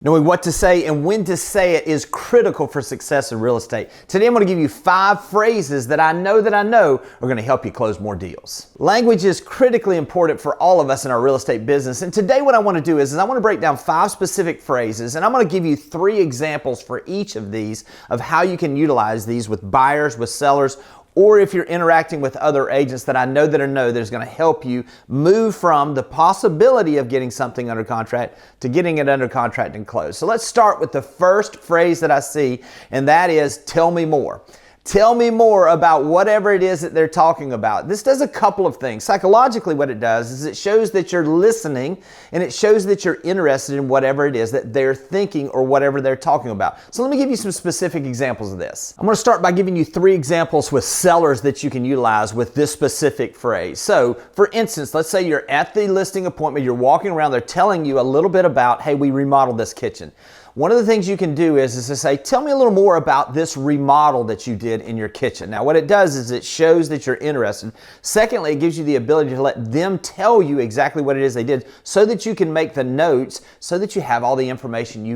Knowing what to say and when to say it is critical for success in real estate. Today I'm going to give you 5 phrases that I know are going to help you close more deals. Language is critically important for all of us in our real estate business. And today what I want to do is I want to break down 5 specific phrases, and I'm going to give you 3 examples for each of these of how you can utilize these with buyers, with sellers, or if you're interacting with other agents that I know that is going to help you move from the possibility of getting something under contract to getting it under contract and close. So let's start with the first phrase that I see, and that is, tell me more. Tell me more about whatever it is that they're talking about. This does a couple of things. Psychologically, what it does is it shows that you're listening, and it shows that you're interested in whatever it is that they're thinking or whatever they're talking about. So let me give you some specific examples of this. I'm going to start by giving you 3 examples with sellers that you can utilize with this specific phrase. So, for instance, let's say you're at the listing appointment, you're walking around, they're telling you a little bit about, hey, we remodeled this kitchen. One of the things you can do is to say, tell me a little more about this remodel that you did in your kitchen. Now, what it does is it shows that you're interested. Secondly, it gives you the ability to let them tell you exactly what it is they did so that you can make the notes, so that you have all the information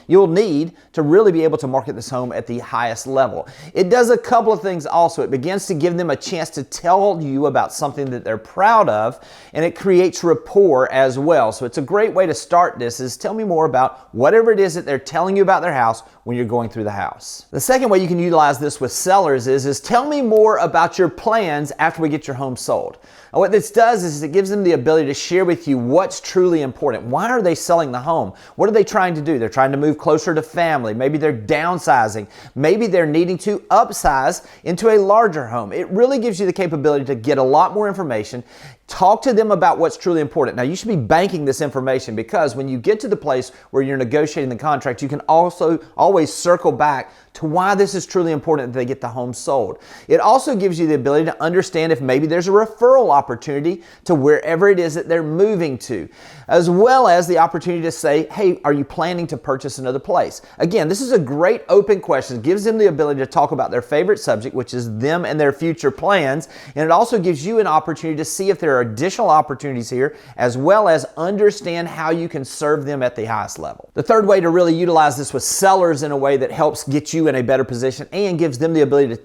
you'll need to really be able to market this home at the highest level. It does a couple of things also. It begins to give them a chance to tell you about something that they're proud of, and it creates rapport as well. So it's a great way to start this is tell me more about whatever it is that they're telling you about their house when you're going through the house. The second way you can utilize this with sellers is tell me more about your plans after we get your home sold. And what this does is it gives them the ability to share with you what's truly important. Why are they selling the home? What are they trying to do? They're trying to move closer to family. Maybe they're downsizing. Maybe they're needing to upsize into a larger home. It really gives you the capability to get a lot more information. Talk to them about what's truly important. Now, you should be banking this information because when you get to the place where you're negotiating the contract, you can also always circle back to why this is truly important that they get the home sold. It also gives you the ability to understand if maybe there's a referral opportunity to wherever it is that they're moving to, as well as the opportunity to say, hey, are you planning to purchase another place? Again, this is a great open question. It gives them the ability to talk about their favorite subject, which is them and their future plans, and it also gives you an opportunity to see if there are additional opportunities here, as well as understand how you can serve them at the highest level. The third way to really utilize this with sellers in a way that helps get you in a better position and gives them the ability to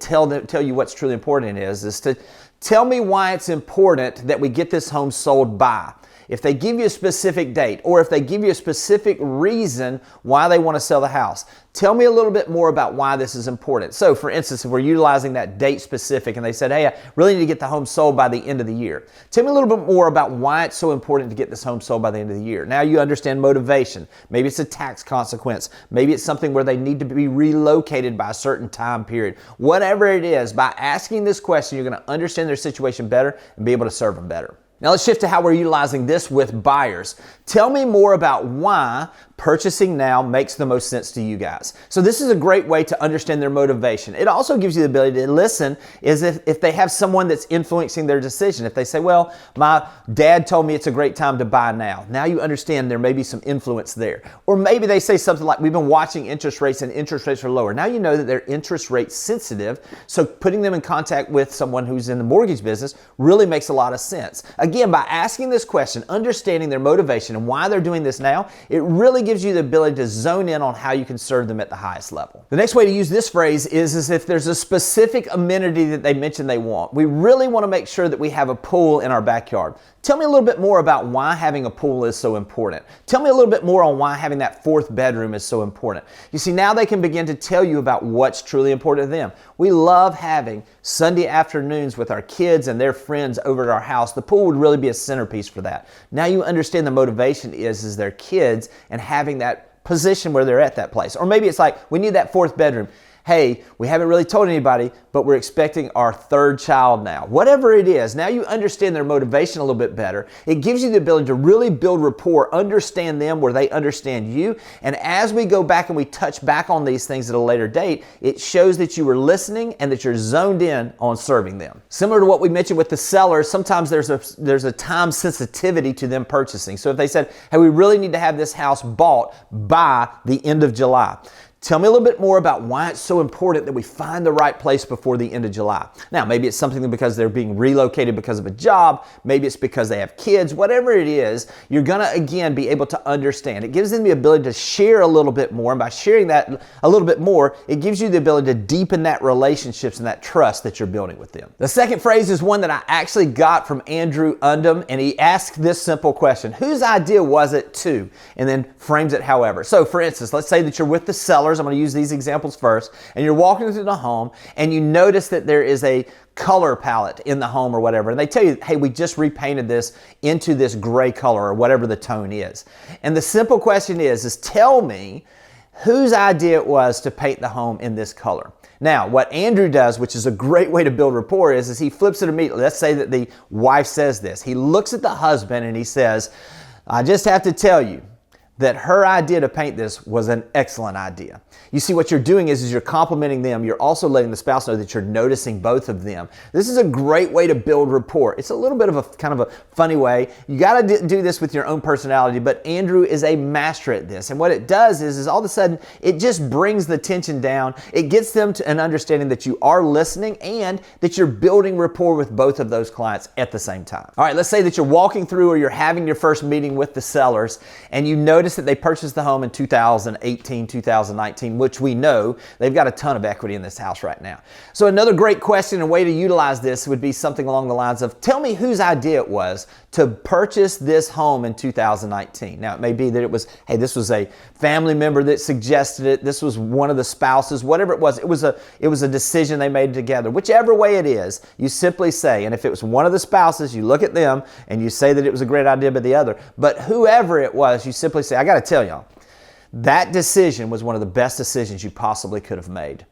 tell you what's truly important is to tell me why it's important that we get this home sold by. If they give you a specific date or if they give you a specific reason why they want to sell the house, tell me a little bit more about why this is important. So, for instance, if we're utilizing that date specific and they said, hey, I really need to get the home sold by the end of the year. Tell me a little bit more about why it's so important to get this home sold by the end of the year. Now you understand motivation. Maybe it's a tax consequence. Maybe it's something where they need to be relocated by a certain time period. Whatever it is, by asking this question, you're going to understand their situation better and be able to serve them better. Now let's shift to how we're utilizing this with buyers. Tell me more about why purchasing now makes the most sense to you guys. So this is a great way to understand their motivation. It also gives you the ability to listen is if they have someone that's influencing their decision. If they say, well, my dad told me it's a great time to buy now. Now you understand there may be some influence there. Or maybe they say something like, we've been watching interest rates and interest rates are lower. Now you know that they're interest rate sensitive. So putting them in contact with someone who's in the mortgage business really makes a lot of sense. Again, by asking this question, understanding their motivation and why they're doing this now, it really gives you the ability to zone in on how you can serve them at the highest level. The next way to use this phrase is if there's a specific amenity that they mention they want. We really want to make sure that we have a pool in our backyard. Tell me a little bit more about why having a pool is so important. Tell me a little bit more on why having that 4th bedroom is so important. You see, now they can begin to tell you about what's truly important to them. We love having Sunday afternoons with our kids and their friends over at our house. The pool would really be a centerpiece for that. Now you understand the motivation is their kids and having that position where they're at that place. Or maybe it's like, we need that 4th bedroom. Hey, we haven't really told anybody, but we're expecting our 3rd child now. Whatever it is, now you understand their motivation a little bit better. It gives you the ability to really build rapport, understand them where they understand you. And as we go back and we touch back on these things at a later date, it shows that you were listening and that you're zoned in on serving them. Similar to what we mentioned with the sellers, sometimes there's a time sensitivity to them purchasing. So if they said, hey, we really need to have this house bought by the end of July. Tell me a little bit more about why it's so important that we find the right place before the end of July. Now, maybe it's something because they're being relocated because of a job. Maybe it's because they have kids. Whatever it is, you're going to, again, be able to understand. It gives them the ability to share a little bit more. And by sharing that a little bit more, it gives you the ability to deepen that relationships and that trust that you're building with them. The second phrase is one that I actually got from Andrew Undum, and he asked this simple question: whose idea was it to? And then frames it however. So, for instance, let's say that you're with the seller. I'm going to use these examples first, and you're walking through the home and you notice that there is a color palette in the home or whatever, and they tell you, hey, we just repainted this into this gray color or whatever the tone is. And the simple question is tell me whose idea it was to paint the home in this color. Now, what Andrew does, which is a great way to build rapport, is he flips it immediately. Let's say that the wife says this. He looks at the husband and he says, I just have to tell you that her idea to paint this was an excellent idea. You see, what you're doing is you're complimenting them. You're also letting the spouse know that you're noticing both of them. This is a great way to build rapport. It's a little bit of a kind of a funny way. You got to do this with your own personality, but Andrew is a master at this. And what it does is all of a sudden, it just brings the tension down. It gets them to an understanding that you are listening and that you're building rapport with both of those clients at the same time. All right, let's say that you're walking through or you're having your first meeting with the sellers and you notice that they purchased the home in 2018, 2019, which we know they've got a ton of equity in this house right now. So another great question and way to utilize this would be something along the lines of, tell me whose idea it was to purchase this home in 2019. Now, it may be that it was, hey, this was a family member that suggested it. This was one of the spouses, whatever it was. It was a decision they made together. Whichever way it is, you simply say, and if it was one of the spouses, you look at them and you say that it was a great idea by the other. But whoever it was, you simply say, I got to tell y'all, that decision was one of the best decisions you possibly could have made.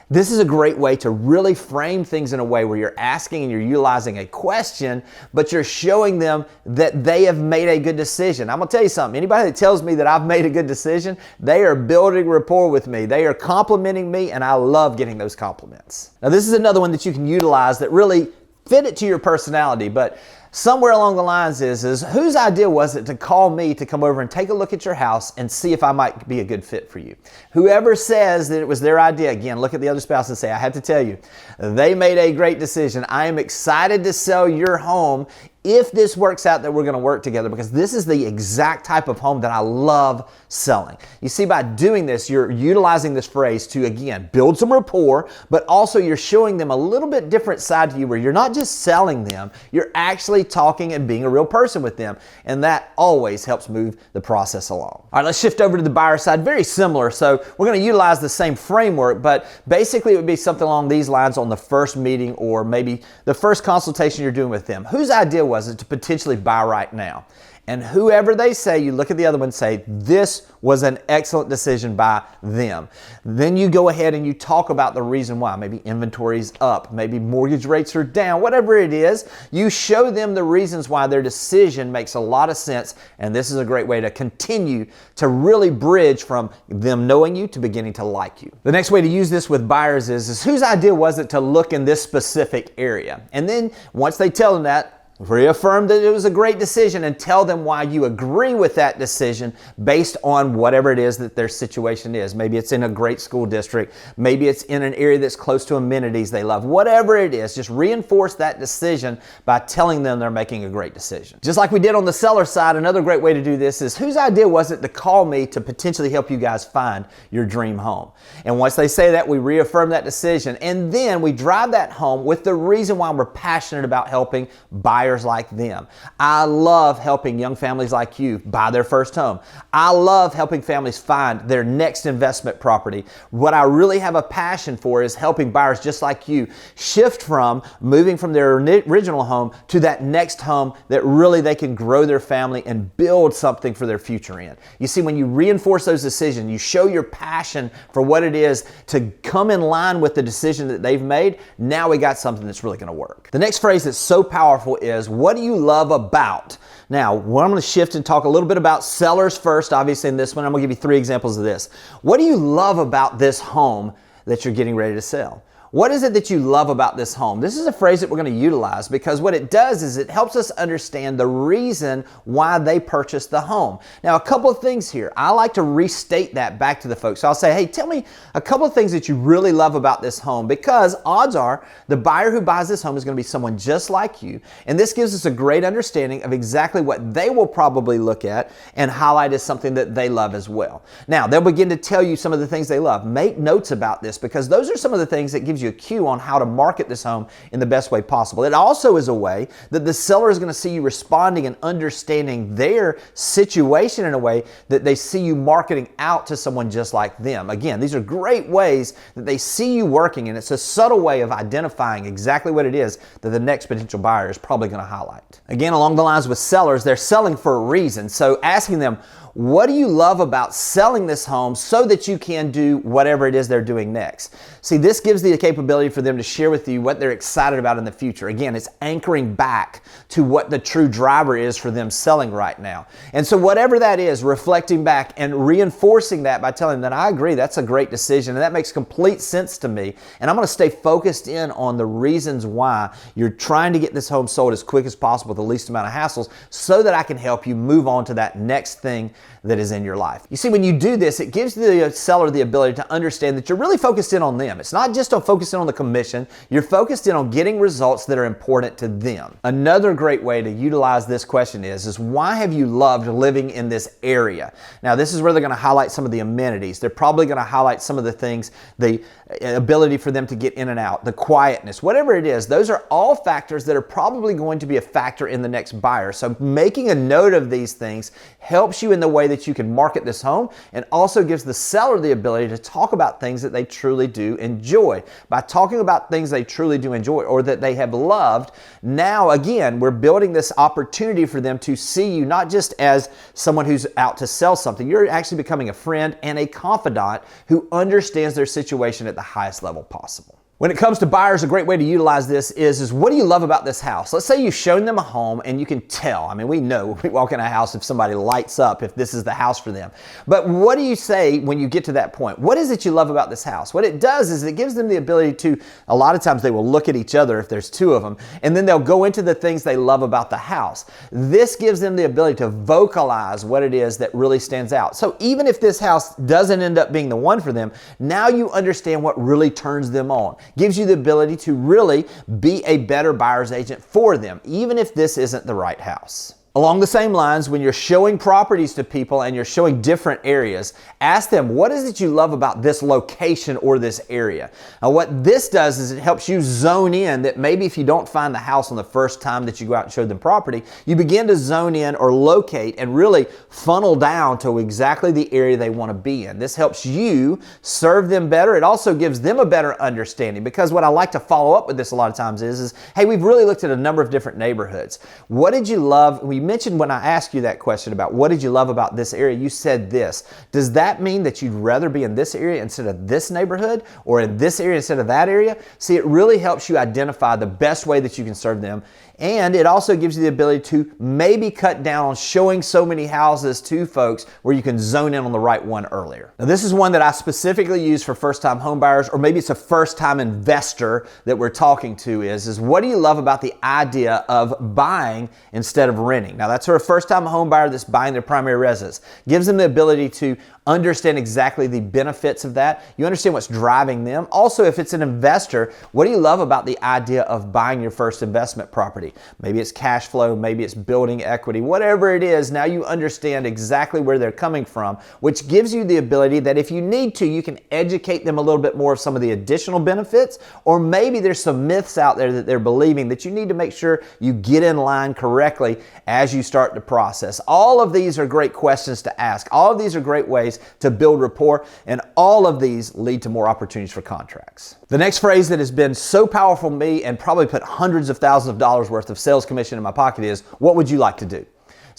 This is a great way to really frame things in a way where you're asking and you're utilizing a question, but you're showing them that they have made a good decision. I'm going to tell you something. Anybody that tells me that I've made a good decision, they are building rapport with me. They are complimenting me, and I love getting those compliments. Now, this is another one that you can utilize that really fit it to your personality, but somewhere along the lines is whose idea was it to call me to come over and take a look at your house and see if I might be a good fit for you? Whoever says that it was their idea, again, look at the other spouse and say, I have to tell you, they made a great decision. I am excited to sell your home if this works out that we're going to work together, because this is the exact type of home that I love selling. You see, by doing this, you're utilizing this phrase to, again, build some rapport, but also you're showing them a little bit different side to you where you're not just selling them, you're actually talking and being a real person with them. And that always helps move the process along. All right, let's shift over to the buyer side. Very similar. So we're going to utilize the same framework, but basically it would be something along these lines on the first meeting or maybe the first consultation you're doing with them. Whose idea was it to potentially buy right now? And whoever they say, you look at the other one and say, this was an excellent decision by them. Then you go ahead and you talk about the reason why. Maybe inventory is up, maybe mortgage rates are down, whatever it is. You show them the reasons why their decision makes a lot of sense. And this is a great way to continue to really bridge from them knowing you to beginning to like you. The next way to use this with buyers is whose idea was it to look in this specific area? And then once they tell them that, reaffirm that it was a great decision and tell them why you agree with that decision based on whatever it is that their situation is. Maybe it's in a great school district. Maybe it's in an area that's close to amenities they love. Whatever it is, just reinforce that decision by telling them they're making a great decision. Just like we did on the seller side, another great way to do this is whose idea was it to call me to potentially help you guys find your dream home? And once they say that, we reaffirm that decision. And then we drive that home with the reason why we're passionate about helping buyers like them. I love helping young families like you buy their first home. I love helping families find their next investment property. What I really have a passion for is helping buyers just like you shift from moving from their original home to that next home that really they can grow their family and build something for their future in. You see, when you reinforce those decisions, you show your passion for what it is to come in line with the decision that they've made. Now we got something that's really going to work. The next phrase that's so powerful is, what do you love about? Now, I'm going to shift and talk a little bit about sellers first. Obviously, in this one, I'm going to give you 3 examples of this. What do you love about this home that you're getting ready to sell? What is it that you love about this home? This is a phrase that we're going to utilize because what it does is it helps us understand the reason why they purchased the home. Now, a couple of things here. I like to restate that back to the folks. So I'll say, hey, tell me a couple of things that you really love about this home, because odds are the buyer who buys this home is going to be someone just like you. And this gives us a great understanding of exactly what they will probably look at and highlight as something that they love as well. Now, they'll begin to tell you some of the things they love. Make notes about this because those are some of the things that gives you a cue on how to market this home in the best way possible. It also is a way that the seller is going to see you responding and understanding their situation in a way that they see you marketing out to someone just like them. Again, these are great ways that they see you working, and it's a subtle way of identifying exactly what it is that the next potential buyer is probably going to highlight. Again, along the lines with sellers, they're selling for a reason. So asking them, what do you love about selling this home so that you can do whatever it is they're doing next? See, this gives the capability for them to share with you what they're excited about in the future. Again, it's anchoring back to what the true driver is for them selling right now. And so whatever that is, reflecting back and reinforcing that by telling them that I agree, that's a great decision and that makes complete sense to me. And I'm going to stay focused in on the reasons why you're trying to get this home sold as quick as possible with the least amount of hassles so that I can help you move on to that next thing that is in your life. You see, when you do this, it gives the seller the ability to understand that you're really focused in on them. It's not just on focusing on the commission. You're focused in on getting results that are important to them. Another great way to utilize this question is why have you loved living in this area? Now, this is where they're going to highlight some of the amenities. They're probably going to highlight some of the things, the ability for them to get in and out, the quietness, whatever it is. Those are all factors that are probably going to be a factor in the next buyer. So making a note of these things helps you in the way that you can market this home, and also gives the seller the ability to talk about things that they truly do enjoy. By talking about things they truly do enjoy or that they have loved, now again, we're building this opportunity for them to see you not just as someone who's out to sell something. You're actually becoming a friend and a confidant who understands their situation at the highest level possible. When it comes to buyers, a great way to utilize this is what do you love about this house? Let's say you've shown them a home and you can tell. I mean, we know when we walk in a house if somebody lights up, if this is the house for them. But what do you say when you get to that point? What is it you love about this house? What it does is it gives them the ability to, a lot of times they will look at each other if there's two of them, and then they'll go into the things they love about the house. This gives them the ability to vocalize what it is that really stands out. So even if this house doesn't end up being the one for them, now you understand what really turns them on. Gives you the ability to really be a better buyer's agent for them, even if this isn't the right house. Along the same lines, when you're showing properties to people and you're showing different areas, ask them, what is it you love about this location or this area? Now, what this does is it helps you zone in that maybe if you don't find the house on the first time that you go out and show them property, you begin to zone in or locate and really funnel down to exactly the area they want to be in. This helps you serve them better. It also gives them a better understanding, because what I like to follow up with this a lot of times is hey, we've really looked at a number of different neighborhoods. What did you love? You mentioned when I asked you that question about what did you love about this area, you said this. Does that mean that you'd rather be in this area instead of this neighborhood, or in this area instead of that area? See, it really helps you identify the best way that you can serve them. And it also gives you the ability to maybe cut down on showing so many houses to folks where you can zone in on the right one earlier. Now, this is one that I specifically use for first-time home buyers, or maybe it's a first-time investor that we're talking to is what do you love about the idea of buying instead of renting? Now, that's for a first-time home buyer that's buying their primary residence. Gives them the ability to understand exactly the benefits of that. You understand what's driving them. Also, if it's an investor, what do you love about the idea of buying your first investment property? Maybe it's cash flow, maybe it's building equity, whatever it is, now you understand exactly where they're coming from, which gives you the ability that if you need to, you can educate them a little bit more of some of the additional benefits, or maybe there's some myths out there that they're believing that you need to make sure you get in line correctly as you start the process. All of these are great questions to ask. All of these are great ways to build rapport, and all of these lead to more opportunities for contracts. The next phrase that has been so powerful to me and probably put hundreds of thousands of dollars worth of sales commission in my pocket is, what would you like to do?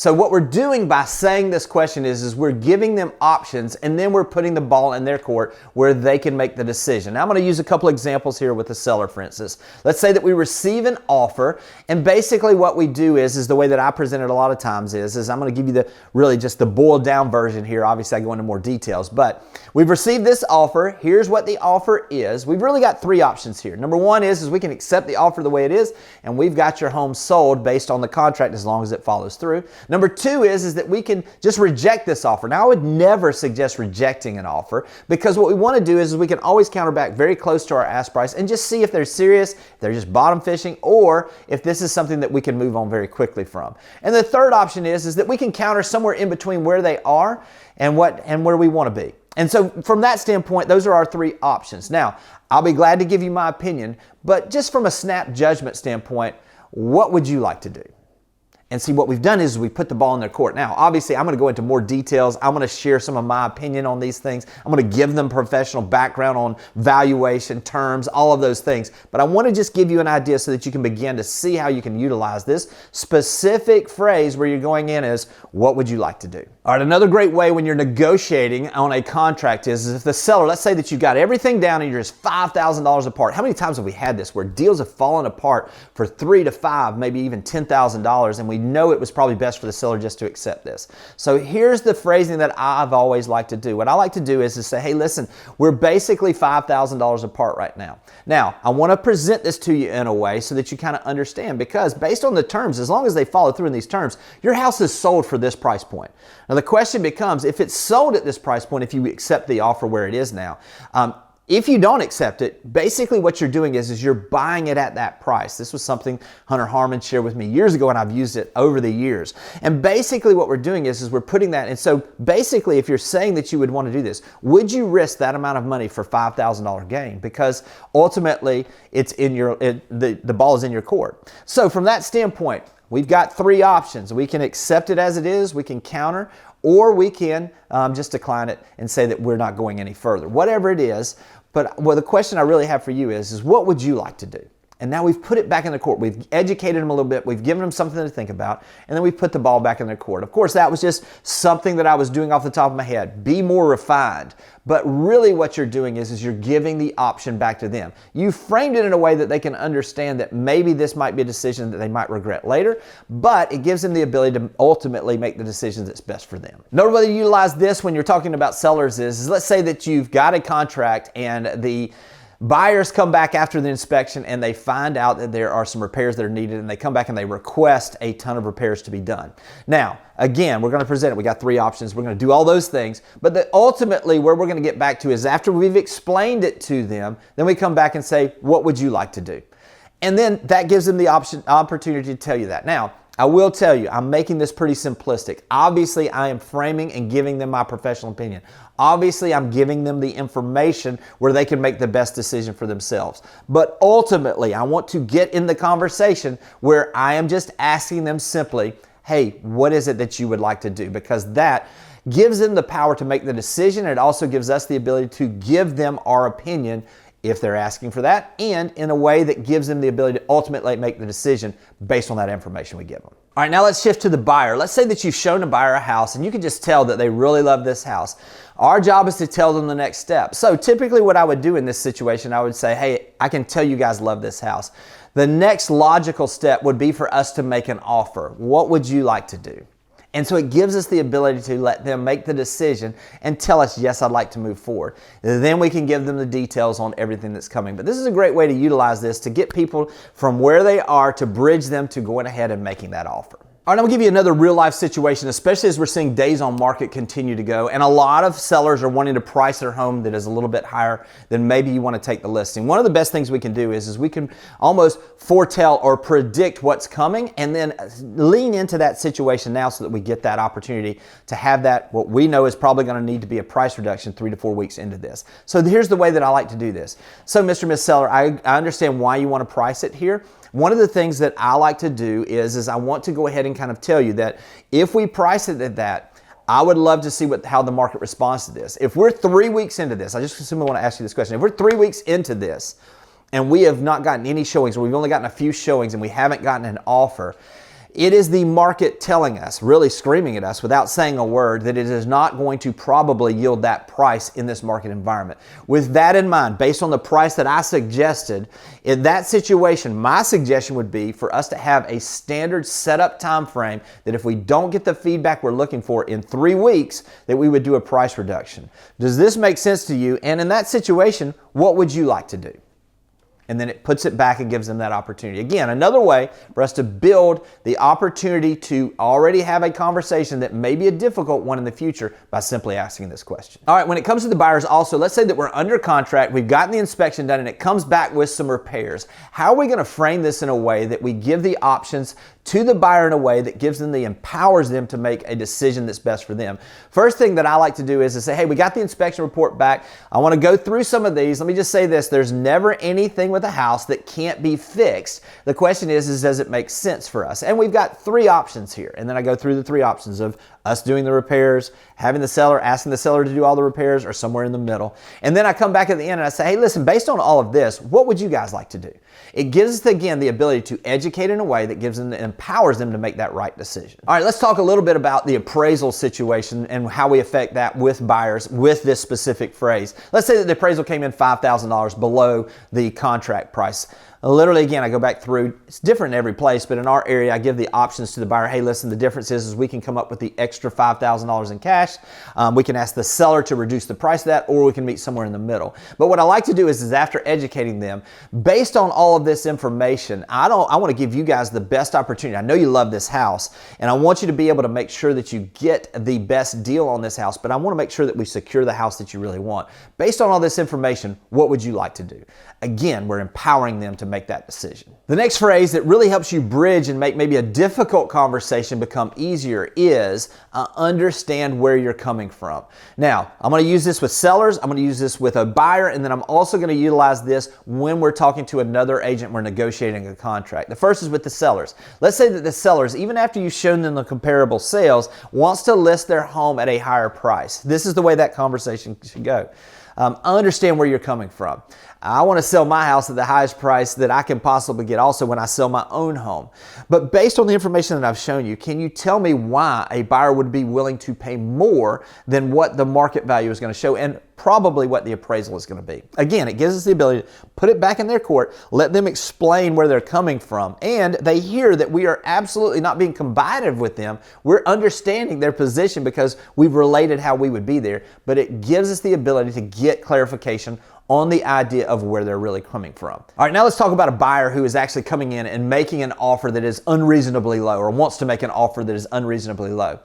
So what we're doing by saying this question is we're giving them options, and then we're putting the ball in their court where they can make the decision. Now I'm going to use a couple examples here with the seller, for instance. Let's say that we receive an offer, and basically what we do is the way that I present it a lot of times is I'm going to give you really just the boiled down version here. Obviously I go into more details, but we've received this offer. Here's what the offer is. We've really got three options here. Number one is we can accept the offer the way it is, and we've got your home sold based on the contract as long as it follows through. Number two is that we can just reject this offer. Now, I would never suggest rejecting an offer, because what we want to do is we can always counter back very close to our ask price and just see if they're serious, if they're just bottom fishing, or if this is something that we can move on very quickly from. And the third option is that we can counter somewhere in between where they are and where we want to be. And so from that standpoint, those are our three options. Now, I'll be glad to give you my opinion, but just from a snap judgment standpoint, what would you like to do? And see, what we've done is we put the ball in their court. Now, obviously, I'm going to go into more details. I'm going to share some of my opinion on these things. I'm going to give them professional background on valuation, terms, all of those things. But I want to just give you an idea so that you can begin to see how you can utilize this specific phrase where you're going in is, what would you like to do? All right, another great way when you're negotiating on a contract is if the seller, let's say that you've got everything down and you're just $5,000 apart. How many times have we had this where deals have fallen apart for $3,000 to $5,000, maybe even $10,000, and we know it was probably best for the seller just to accept this. So here's the phrasing that I've always liked to do. What I like to do is to say, hey, listen, we're basically $5,000 apart right now. Now, I want to present this to you in a way so that you kind of understand, because based on the terms, as long as they follow through in these terms, your house is sold for this price point. Now, the question becomes, if it's sold at this price point, if you accept the offer where it is now, if you don't accept it, basically what you're doing is you're buying it at that price. This was something Hunter Harmon shared with me years ago, and I've used it over the years. And basically what we're doing is we're putting that, and so basically if you're saying that you would want to do this, would you risk that amount of money for $5,000 gain? Because ultimately it's in the ball is in your court. So from that standpoint, we've got three options. We can accept it as it is, we can counter, or we can just decline it and say that we're not going any further. Whatever it is. But the question I really have for you is what would you like to do? And now we've put it back in the court. We've educated them a little bit. We've given them something to think about. And then we've put the ball back in their court. Of course, that was just something that I was doing off the top of my head. Be more refined. But really what you're doing is you're giving the option back to them. You framed it in a way that they can understand that maybe this might be a decision that they might regret later, but it gives them the ability to ultimately make the decision that's best for them. Note whether you utilize this when you're talking about sellers is let's say that you've got a contract and the buyers come back after the inspection and they find out that there are some repairs that are needed, and they come back and they request a ton of repairs to be done. Now, again, we're going to present it. We got three options. We're going to do all those things, but ultimately where we're going to get back to is after we've explained it to them, then we come back and say, what would you like to do? And then that gives them the opportunity to tell you that. Now, I will tell you, I'm making this pretty simplistic. Obviously, I am framing and giving them my professional opinion. Obviously, I'm giving them the information where they can make the best decision for themselves. But ultimately, I want to get in the conversation where I am just asking them simply, hey, what is it that you would like to do? Because that gives them the power to make the decision. It also gives us the ability to give them our opinion if they're asking for that, and in a way that gives them the ability to ultimately make the decision based on that information we give them. All right, now let's shift to the buyer. Let's say that you've shown a buyer a house and you can just tell that they really love this house. Our job is to tell them the next step. So typically what I would do in this situation, I would say, hey, I can tell you guys love this house. The next logical step would be for us to make an offer. What would you like to do? And so it gives us the ability to let them make the decision and tell us, yes, I'd like to move forward. Then we can give them the details on everything that's coming. But this is a great way to utilize this to get people from where they are to bridge them to going ahead and making that offer. All right, I'm gonna give you another real life situation, especially as we're seeing days on market continue to go. And a lot of sellers are wanting to price their home that is a little bit higher than maybe you want to take the listing. One of the best things we can do is we can almost foretell or predict what's coming and then lean into that situation now so that we get that opportunity to have that, what we know is probably going to need to be a price reduction 3 to 4 weeks into this. So here's the way that I like to do this. So Mr. and Ms. Seller, I understand why you want to price it here. One of the things that I like to do is I want to go ahead and kind of tell you that if we price it at that, I would love to see how the market responds to this. If we're 3 weeks into this, I just simply want to ask you this question. If we're 3 weeks into this and we have not gotten any showings, or we've only gotten a few showings and we haven't gotten an offer, It is the market telling us, really screaming at us without saying a word, that it is not going to probably yield that price in this market environment. With that in mind, based on the price that I suggested, in that situation, my suggestion would be for us to have a standard setup time frame that if we don't get the feedback we're looking for in 3 weeks, that we would do a price reduction. Does this make sense to you? And in that situation, what would you like to do? And then it puts it back and gives them that opportunity. Again, another way for us to build the opportunity to already have a conversation that may be a difficult one in the future by simply asking this question. All right, when it comes to the buyers also, let's say that we're under contract, we've gotten the inspection done, and it comes back with some repairs. How are we going to frame this in a way that we give the options to the buyer in a way that gives them empowers them to make a decision that's best for them? First thing that I like to do is to say, hey, we got the inspection report back. I want to go through some of these. Let me just say this. There's never anything with a house that can't be fixed. The question is does it make sense for us? And we've got 3 options here. And then I go through the 3 options of us doing the repairs, having the seller, asking the seller to do all the repairs, or somewhere in the middle. And then I come back at the end and I say, hey, listen, based on all of this, what would you guys like to do? It gives us, again, the ability to educate in a way that gives them, empowers them to make that right decision. All right, let's talk a little bit about the appraisal situation and how we affect that with buyers with this specific phrase. Let's say that the appraisal came in $5,000 below the contract price. Literally, again, I go back through, it's different in every place, but in our area, I give the options to the buyer. Hey, listen, the difference is we can come up with the extra $5,000 in cash. We can ask the seller to reduce the price of that, or we can meet somewhere in the middle. But what I like to do is after educating them, based on all of this information, I want to give you guys the best opportunity. I know you love this house, and I want you to be able to make sure that you get the best deal on this house, but I want to make sure that we secure the house that you really want. Based on all this information, what would you like to do? Again, we're empowering them to make that decision. The next phrase that really helps you bridge and make maybe a difficult conversation become easier is understand where you're coming from. Now, I'm going to use this with sellers, I'm going to use this with a buyer, and then I'm also going to utilize this when we're talking to another agent, we're negotiating a contract. The first is with the sellers. Let's say that the sellers, even after you've shown them the comparable sales, wants to list their home at a higher price. This is the way that conversation should go. I understand where you're coming from. I want to sell my house at the highest price that I can possibly get also when I sell my own home. But based on the information that I've shown you, can you tell me why a buyer would be willing to pay more than what the market value is going to show and probably what the appraisal is going to be? Again, it gives us the ability to put it back in their court, let them explain where they're coming from, and they hear that we are absolutely not being combative with them. We're understanding their position because we've related how we would be there, but it gives us the ability to get clarification on the idea of where they're really coming from. All right, now let's talk about a buyer who is actually coming in and making an offer that is unreasonably low, or wants to make an offer that is unreasonably low.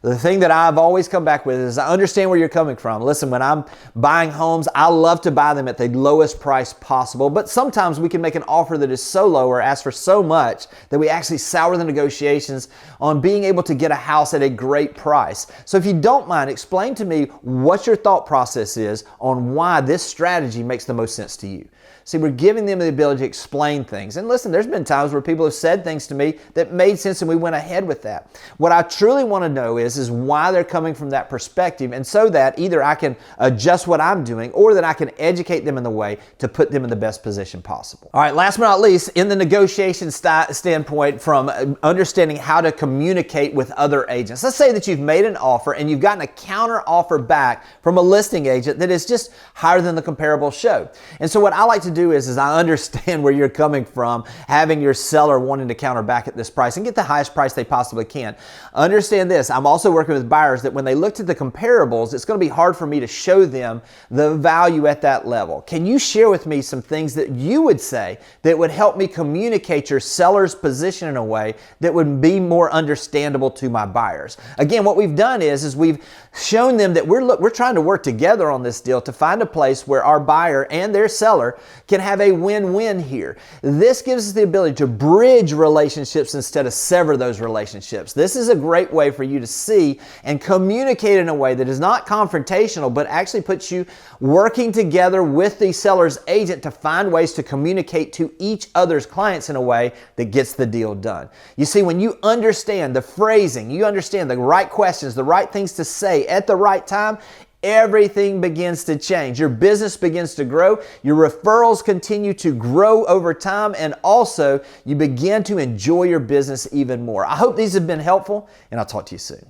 The thing that I've always come back with is I understand where you're coming from. Listen, when I'm buying homes, I love to buy them at the lowest price possible, but sometimes we can make an offer that is so low or ask for so much that we actually sour the negotiations on being able to get a house at a great price. So if you don't mind, explain to me what your thought process is on why this strategy makes the most sense to you. See, we're giving them the ability to explain things. And listen, there's been times where people have said things to me that made sense and we went ahead with that. What I truly want to know is why they're coming from that perspective, and so that either I can adjust what I'm doing or that I can educate them in the way to put them in the best position possible. All right, last but not least, in the negotiation standpoint from understanding how to communicate with other agents. Let's say that you've made an offer and you've gotten a counter offer back from a listing agent that is just higher than the comparable show. And so what I like to do is I understand where you're coming from, having your seller wanting to counter back at this price and get the highest price they possibly can. Understand this, I'm also working with buyers that when they looked at the comparables, it's going to be hard for me to show them the value at that level. Can you share with me some things that you would say that would help me communicate your seller's position in a way that would be more understandable to my buyers? Again, what we've done is we've shown them that we're trying to work together on this deal to find a place where our buyer and their seller can have a win-win here. This gives us the ability to bridge relationships instead of sever those relationships. This is a great way for you to see and communicate in a way that is not confrontational, but actually puts you working together with the seller's agent to find ways to communicate to each other's clients in a way that gets the deal done. You see, when you understand the phrasing, you understand the right questions, the right things to say at the right time, everything begins to change. Your business begins to grow, your referrals continue to grow over time, and also you begin to enjoy your business even more. I hope these have been helpful, and I'll talk to you soon.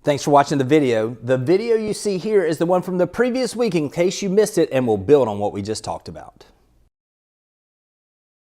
Thanks for watching the video. The video you see here is the one from the previous week in case you missed it, and will build on what we just talked about.